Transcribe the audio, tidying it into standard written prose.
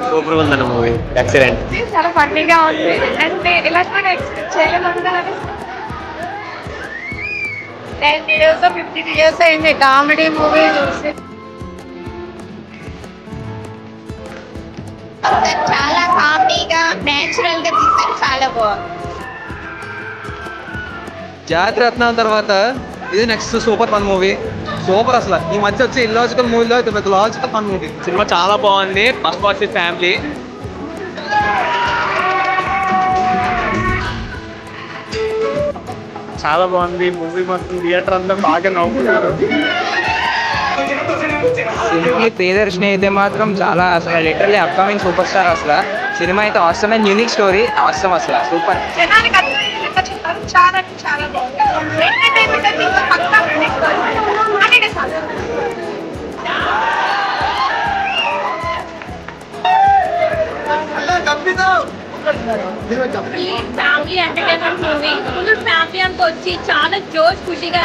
Super ఉందన్న movie, excellent. చాలా ఫన్నీగా ఉంది అంటే ఇలా కూడా ఎక్స్పెక్ట్ చేయలేదు కదా. 10 years 15 years అయింది కామెడీ మూవీ చూసి. చాలా కామెడీగా నేచురల్ గా తీసారు, చాలా బాగుంది. జాతిరత్నం తర్వాత ఇది next super fun movie. Super అసలు. ఈ మధ్య వచ్చి ఇల్లాజికల్ మూవీలో అయితే పెద్ద లాజికల్ ఫన్ మూవీ. సినిమా చాలా బాగుంది, ఫస్ట్ వాచ్ ఫ్యామిలీ. చాలా బాగుంది మూవీ, మొత్తం థియేటర్ అంతా బాగా నవ్వుకున్నారు. ప్రియదర్శిని అయితే మాత్రం చాలా అసలు లిటరల్లీ అప్కమింగ్ సూపర్ స్టార్. అసలు సినిమా అయితే అవసరం అండ్ యూనిక్ స్టోరీ అవసరం. అసలు సూపర్. జనానికి అర్థమయ్యేలా చెప్పారు, చాలా చాలా బాగుంది. ఎంటర్టైన్మెంట్ అయితే ఇంకా పక్కా అనేది చాలు. Family entertainment movie, full family అంతా వచ్చి చాలా జోష్ ఖుషిగా